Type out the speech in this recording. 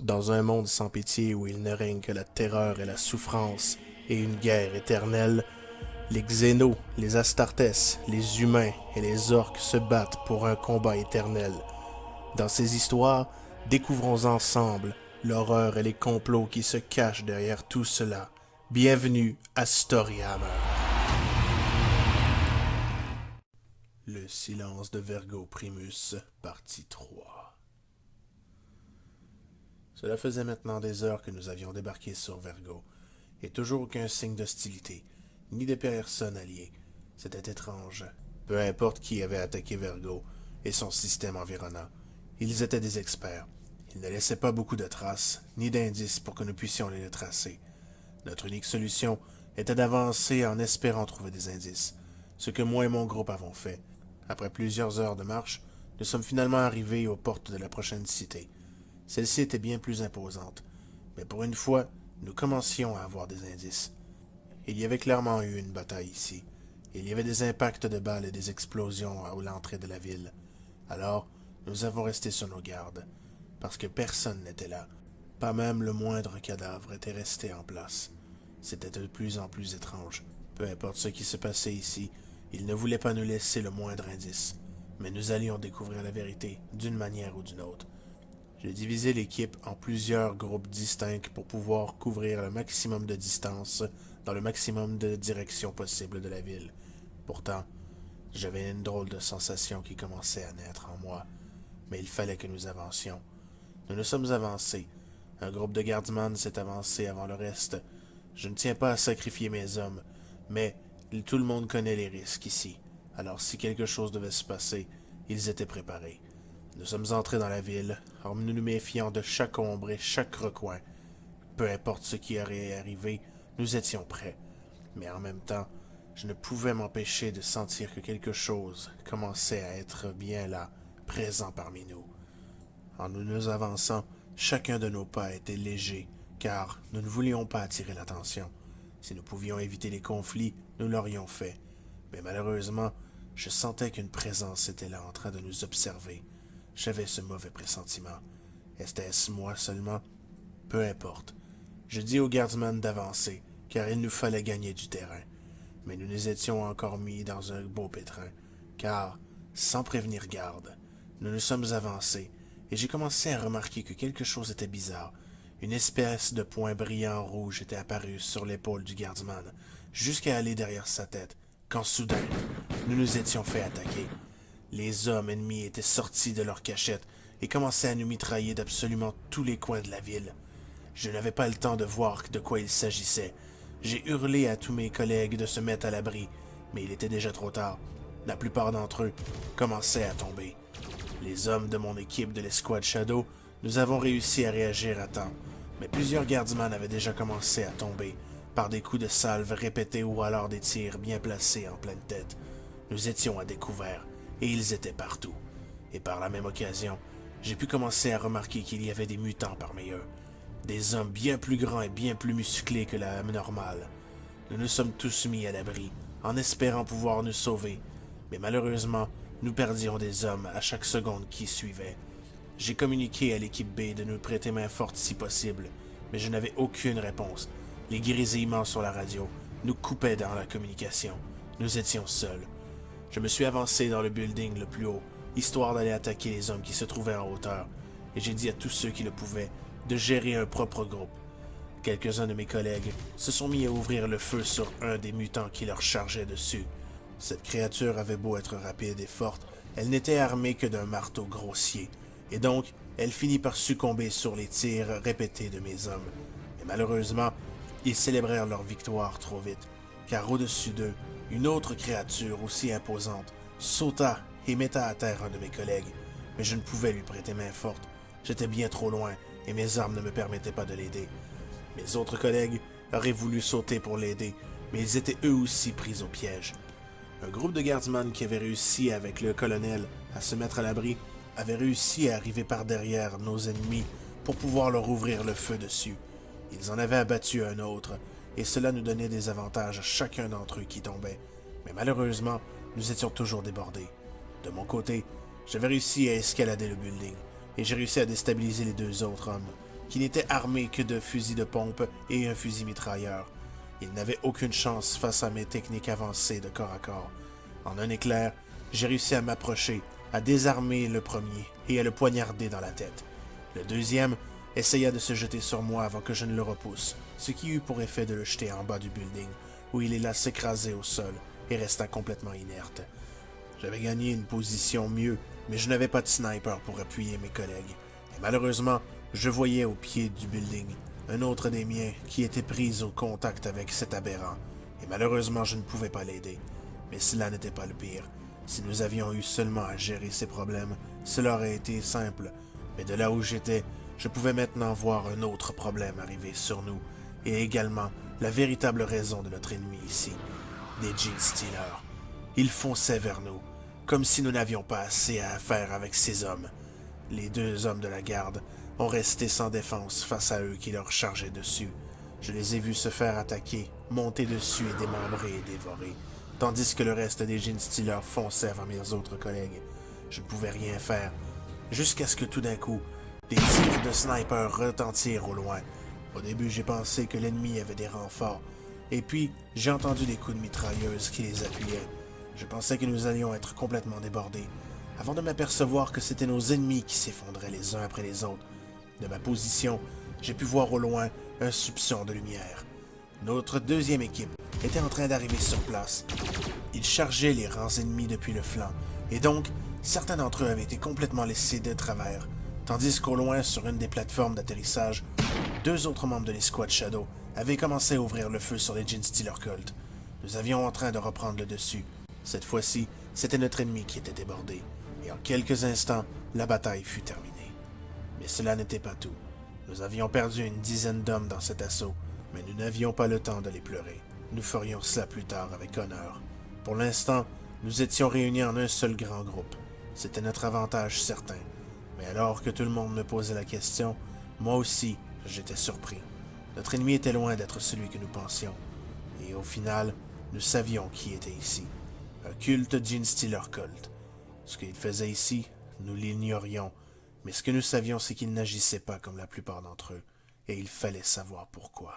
Dans un monde sans pitié où il ne règne que la terreur et la souffrance et une guerre éternelle, les Xénos, les Astartes, les humains et les orques se battent pour un combat éternel. Dans ces histoires, découvrons ensemble l'horreur et les complots qui se cachent derrière tout cela. Bienvenue à Storyhammer. Le silence de Vergo Primus, partie 3. Cela faisait maintenant des heures que nous avions débarqué sur Vergo, et toujours aucun signe d'hostilité, ni de personnes alliées. C'était étrange. Peu importe qui avait attaqué Vergo et son système environnant, ils étaient des experts. Ils ne laissaient pas beaucoup de traces, ni d'indices pour que nous puissions les tracer. Notre unique solution était d'avancer en espérant trouver des indices, ce que moi et mon groupe avons fait. Après plusieurs heures de marche, nous sommes finalement arrivés aux portes de la prochaine cité. Celle-ci était bien plus imposante, mais pour une fois, nous commencions à avoir des indices. Il y avait clairement eu une bataille ici. Il y avait des impacts de balles et des explosions à l'entrée de la ville. Alors, nous avons resté sur nos gardes, parce que personne n'était là. Pas même le moindre cadavre était resté en place. C'était de plus en plus étrange. Peu importe ce qui se passait ici, ils ne voulaient pas nous laisser le moindre indice. Mais nous allions découvrir la vérité, d'une manière ou d'une autre. J'ai divisé l'équipe en plusieurs groupes distincts pour pouvoir couvrir le maximum de distance dans le maximum de directions possibles de la ville. Pourtant, j'avais une drôle de sensation qui commençait à naître en moi, mais il fallait que nous avancions. Nous nous sommes avancés. Un groupe de gardiman s'est avancé avant le reste. Je ne tiens pas à sacrifier mes hommes, mais tout le monde connaît les risques ici. Alors si quelque chose devait se passer, ils étaient préparés. Nous sommes entrés dans la ville, en nous méfiant de chaque ombre et chaque recoin. Peu importe ce qui aurait arrivé, nous étions prêts. Mais en même temps, je ne pouvais m'empêcher de sentir que quelque chose commençait à être bien là, présent parmi nous. En nous avançant, chacun de nos pas était léger, car nous ne voulions pas attirer l'attention. Si nous pouvions éviter les conflits, nous l'aurions fait. Mais malheureusement, je sentais qu'une présence était là en train de nous observer. J'avais ce mauvais pressentiment. Était-ce moi seulement? Peu importe. Je dis aux gardiman d'avancer, car il nous fallait gagner du terrain. Mais nous nous étions encore mis dans un beau pétrin, car, sans prévenir garde, nous nous sommes avancés, et j'ai commencé à remarquer que quelque chose était bizarre. Une espèce de point brillant rouge était apparu sur l'épaule du gardiman, jusqu'à aller derrière sa tête, quand soudain, nous nous étions fait attaquer. Les hommes ennemis étaient sortis de leur cachette et commençaient à nous mitrailler d'absolument tous les coins de la ville. Je n'avais pas le temps de voir de quoi il s'agissait. J'ai hurlé à tous mes collègues de se mettre à l'abri, mais il était déjà trop tard. La plupart d'entre eux commençaient à tomber. Les hommes de mon équipe de l'escouade Shadow, nous avons réussi à réagir à temps, mais plusieurs gardiman avaient déjà commencé à tomber, par des coups de salve répétés ou alors des tirs bien placés en pleine tête. Nous étions à découvert, et ils étaient partout. Et par la même occasion, j'ai pu commencer à remarquer qu'il y avait des mutants parmi eux. Des hommes bien plus grands et bien plus musclés que la normale. Nous nous sommes tous mis à l'abri, en espérant pouvoir nous sauver. Mais malheureusement, nous perdions des hommes à chaque seconde qui suivait. J'ai communiqué à l'équipe B de nous prêter main forte si possible, mais je n'avais aucune réponse. Les grésillements sur la radio nous coupaient dans la communication. Nous étions seuls. Je me suis avancé dans le building le plus haut, histoire d'aller attaquer les hommes qui se trouvaient en hauteur, et j'ai dit à tous ceux qui le pouvaient de gérer un propre groupe. Quelques-uns de mes collègues se sont mis à ouvrir le feu sur un des mutants qui leur chargeait dessus. Cette créature avait beau être rapide et forte, elle n'était armée que d'un marteau grossier, et donc elle finit par succomber sur les tirs répétés de mes hommes. Mais malheureusement, ils célébrèrent leur victoire trop vite, car au-dessus d'eux, une autre créature aussi imposante sauta et metta à terre un de mes collègues, mais je ne pouvais lui prêter main forte. J'étais bien trop loin et mes armes ne me permettaient pas de l'aider. Mes autres collègues auraient voulu sauter pour l'aider, mais ils étaient eux aussi pris au piège. Un groupe de gardiman qui avait réussi avec le colonel à se mettre à l'abri avait réussi à arriver par derrière nos ennemis pour pouvoir leur ouvrir le feu dessus. Ils en avaient abattu un autre, et cela nous donnait des avantages à chacun d'entre eux qui tombait. Mais malheureusement, nous étions toujours débordés. De mon côté, j'avais réussi à escalader le building, et j'ai réussi à déstabiliser les deux autres hommes, qui n'était armé que de fusils de pompe et un fusil mitrailleur. Il n'avait aucune chance face à mes techniques avancées de corps à corps. En un éclair, j'ai réussi à m'approcher, à désarmer le premier et à le poignarder dans la tête. Le deuxième essaya de se jeter sur moi avant que je ne le repousse, ce qui eut pour effet de le jeter en bas du building, où il alla s'écraser au sol et resta complètement inerte. J'avais gagné une position mieux, mais je n'avais pas de sniper pour appuyer mes collègues. Et malheureusement, je voyais au pied du building un autre des miens qui était pris au contact avec cet aberrant. Et malheureusement, je ne pouvais pas l'aider. Mais cela n'était pas le pire. Si nous avions eu seulement à gérer ces problèmes, cela aurait été simple. Mais de là où j'étais, je pouvais maintenant voir un autre problème arriver sur nous, et également la véritable raison de notre ennemi ici. Des Genestealers. Ils fonçaient vers nous, comme si nous n'avions pas assez à faire avec ces hommes. Les deux hommes de la garde ont resté sans défense face à eux qui leur chargeaient dessus. Je les ai vus se faire attaquer, monter dessus et démembrer et dévorer, tandis que le reste des Genestealers fonçaient vers mes autres collègues. Je ne pouvais rien faire, jusqu'à ce que tout d'un coup, des tirs de sniper retentirent au loin. Au début, j'ai pensé que l'ennemi avait des renforts, et puis j'ai entendu des coups de mitrailleuse qui les appuyaient. Je pensais que nous allions être complètement débordés, avant de m'apercevoir que c'étaient nos ennemis qui s'effondraient les uns après les autres. De ma position, j'ai pu voir au loin un soupçon de lumière. Notre deuxième équipe était en train d'arriver sur place. Ils chargeaient les rangs ennemis depuis le flanc, et donc, certains d'entre eux avaient été complètement laissés de travers, tandis qu'au loin, sur une des plateformes d'atterrissage, deux autres membres de l'escouade Shadow avaient commencé à ouvrir le feu sur les Genestealer Cult. Nous avions en train de reprendre le dessus. Cette fois-ci, c'était notre ennemi qui était débordé, et en quelques instants, la bataille fut terminée. Mais cela n'était pas tout. Nous avions perdu une dizaine d'hommes dans cet assaut, mais nous n'avions pas le temps de les pleurer. Nous ferions cela plus tard avec honneur. Pour l'instant, nous étions réunis en un seul grand groupe. C'était notre avantage certain. Mais alors que tout le monde me posait la question, moi aussi, j'étais surpris. Notre ennemi était loin d'être celui que nous pensions. Et au final, nous savions qui était ici. Un culte Genestealer Cult. Ce qu'il faisait ici, nous l'ignorions, mais ce que nous savions, c'est qu'il n'agissait pas comme la plupart d'entre eux, et il fallait savoir pourquoi.